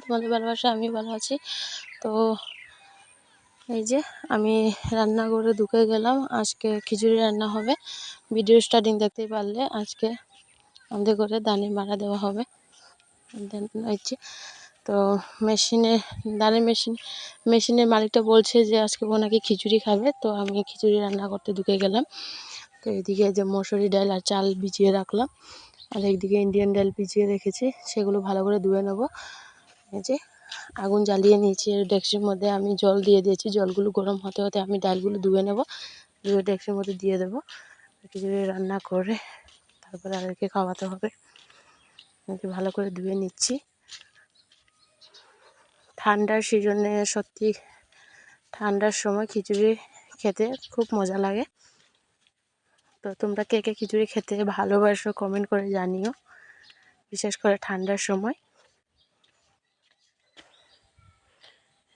তোমাদের ভালোবাসা আমি ভালো আছি। তো এই যে আমি রান্নাঘরে ঢুকে গেলাম। আজকে খিচুড়ি রান্না হবে। ভিডিও স্টার্টিং দেখতেই পারলে। আজকে আমাদের ঘরে ধানের মাড়া দেওয়া হবে। হচ্ছে তো ধানের মেশিনের মালিকটা বলছে যে আজকে ও নাকি খিচুড়ি খাবে। তো আমি খিচুড়ি রান্না করতে ঢুকে গেলাম। তো এইদিকে যে মসুরি ডাল আর চাল ভিজিয়ে রাখলাম, আর একদিকে ইন্ডিয়ান ডাল ভিজিয়ে রেখেছি, সেগুলো ভালো করে ধুয়ে নেবো। এই যে আগুন জ্বালিয়ে নিয়েছি, ডেকচির মধ্যে আমি জল দিয়ে দিয়েছি। জলগুলো গরম হতে হতে আমি ডালগুলো ধুয়ে নেব, ধুয়ে ডেকচির মধ্যে দিয়ে দেবো। খিচুড়ি রান্না করে তারপরে আদেরকে খাওয়াতে হবে। ভালো করে ধুয়ে নিচ্ছি। ঠান্ডার সিজনে সত্যি ঠান্ডার সময় খিচুড়ি খেতে খুব মজা লাগে। তো তোমরা কে কে খিচুড়ি খেতে ভালোবাসো কমেন্ট করে জানিও, বিশেষ করে ঠান্ডার সময়।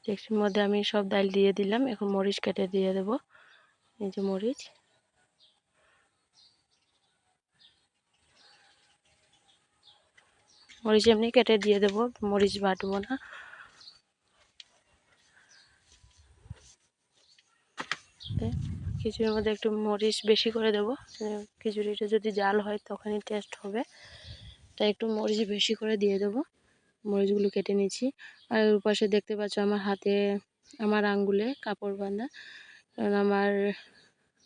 ডেকচির মধ্যে আমি সব ডাল দিয়ে দিলাম। এখন মরিচ কেটে দিয়ে দেব। এই যে মরিচ এমনি কেটে দিয়ে দেব, মরিচ বাটবো না। খিচুড়ির মধ্যে একটু মরিচ বেশি করে দেব। খিচুড়িটা যদি জাল হয় তখনই টেস্ট হবে, তাই একটু মরিচ বেশি করে দিয়ে দেবো। মরিচগুলো কেটে নিচ্ছি। আর ওর পাশে দেখতে পাচ্ছ আমার হাতে আমার আঙ্গুলে কাপড় বাঁধা, কারণ আমার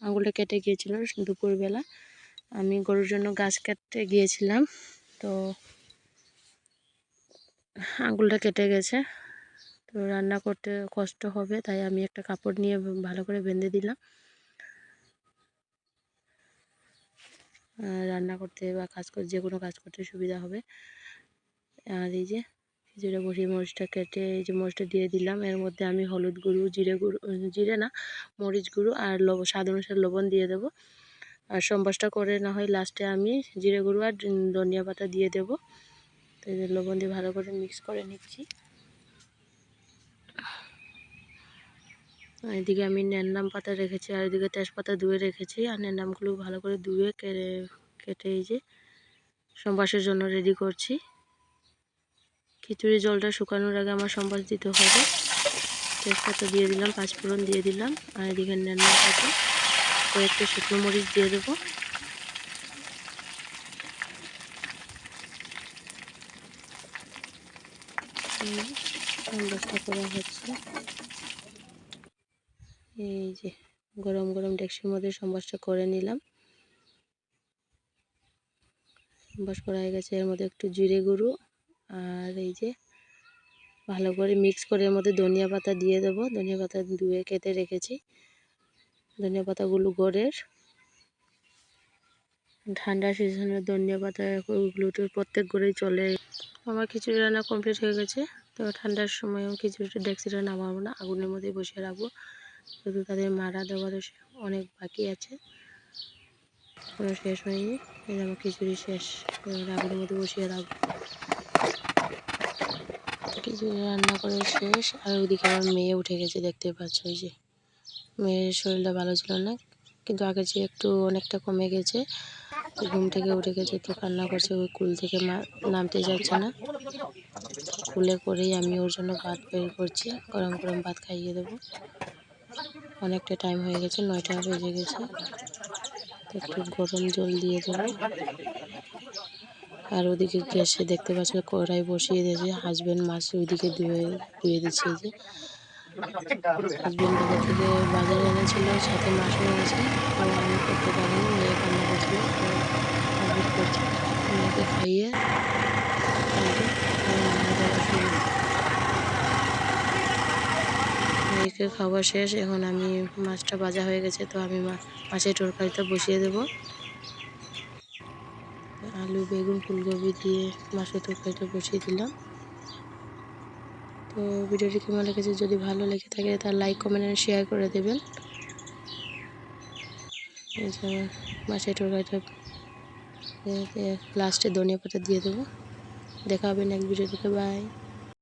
আঙ্গুলটা কেটে গিয়েছিল দুপুরবেলা। আমি গরুর জন্য গাছ কাটতে গিয়েছিলাম, তো আঙ্গুলটা কেটে গেছে। তো রান্না করতে কষ্ট হবে, তাই আমি একটা কাপড় নিয়ে ভালো করে বেঁধে দিলাম। রান্না করতে বা কাজ করতে, যে কোনো কাজ করতে সুবিধা হবে। আর এই যে খিচুড়ি বসিয়ে মরিচটা কেটে এই যে মরিচটা দিয়ে দিলাম। এর মধ্যে আমি হলুদ গুঁড়ো, জিরে না মরিচ গুঁড়ো আর স্বাদ অনুসারে লবণ দিয়ে দেবো। আর সম্বাসটা করে না হয় লাস্টে আমি জিরে গুঁড়ো আর ধনিয়া পাতা দিয়ে দেবো। তো এই যে লবণ দিয়ে ভালো করে মিক্স করে নিচ্ছি। এদিকে আমি ন্যান্নাম পাতা রেখেছি, আর এদিকে তেজপাতা ধুয়ে রেখেছি। আর ন্যান্নামগুলো ভালো করে ধুয়ে কেটে এই যে সম্বাসের জন্য রেডি করছি। খিচুড়ি জলটা শুকানোর আগে আমার সম্বাস দিতে হবে। তেজপাতা দিয়ে দিলাম, পাঁচফোড়ন দিয়ে দিলাম, আর এদিকে ন্যান্নাম পাতা, কয়েকটা শুকনো মরিচ দিয়ে দেবো। সম্বাসটা করা হচ্ছে। এই যে গরম গরম ডেকচির মধ্যে সম্বাসটা করে নিলাম। সম্বাস করা হয়ে গেছে। এর মধ্যে একটু জিরে গুঁড়ো আর এই যে ভালো করে মিক্স করে এর মধ্যে ধনিয়া পাতা দিয়ে দেবো। ধনিয়া পাতা ধুয়ে কেটে রেখেছি। ধনিয়া পাতাগুলো গড়ের, ঠান্ডার সিজনে ধনিয়া পাতা ওগুলো তো প্রত্যেক ঘরেই চলে। আমার খিচুড়ি রান্না কমপ্লিট হয়ে গেছে। তো ঠান্ডার সময় খিচুড়িটা ডেকচিটা নামাবো না, আগুনের মধ্যেই বসিয়ে রাখবো। শুধু তাদের মাড়া দেওয়ার অনেক বাকি আছে, কোনো শেষ হয়নি। এই যে আমার খিচুড়ি শেষ, আগুনের মধ্যে বসিয়ে রাখবো। খিচুড়ি রান্না করে শেষ। আর ওইদিকে আমার মেয়ে উঠে গেছে, দেখতে পাচ্ছ। ওই যে মেয়ের শরীরটা ভালো ছিল না, কিন্তু আগের চেয়ে একটু অনেকটা কমে গেছে। ঘুম থেকে উঠে গেছে, একটু কান্না করছে। ওই কুল থেকে নামতে যাচ্ছে না। কুলে করেই আমি ওর জন্য ভাত বের করছি, গরম গরম ভাত খাইয়ে দেবো। অনেকটা টাইম হয়ে গেছে, 9টা বেজে গেছে। একটু গরম জল দিয়ে দেবো। আর ওদিকে গ্যাসে দেখতে পাচ্ছ কড়াই বসিয়ে দিয়েছে। হাজব্যান্ড মাছ ওইদিকে ধুয়ে দিচ্ছে। এই যে হাজব্যান্ড বাজারে এনেছিল, সাথে মাছও এনেছে। তো আমি করতে পারিনি, মেয়ে কান্না করছিল, হাজব্যান্ড করছে। মেয়েকে খাইয়ে মেয়েকে খাওয়া শেষ। এখন আমি মাছটা ভাজা হয়ে গেছে, তো আমি মাছের তরকারিটা বসিয়ে দেব। আলু, বেগুন, ফুলকপি দিয়ে মাছের তরকারিটা বসিয়ে দিলাম। তো ভিডিওটি কেমন লেগেছে, যদি ভালো লেগে থাকে তাহলে লাইক, কমেন্ট আর শেয়ার করে দেবেন। এই যে মাছের তরকারিটা লাস্টে ধনিয়া পাতা দিয়ে দেবো। দেখা হবে নেক্সট ভিডিওতে। বাই।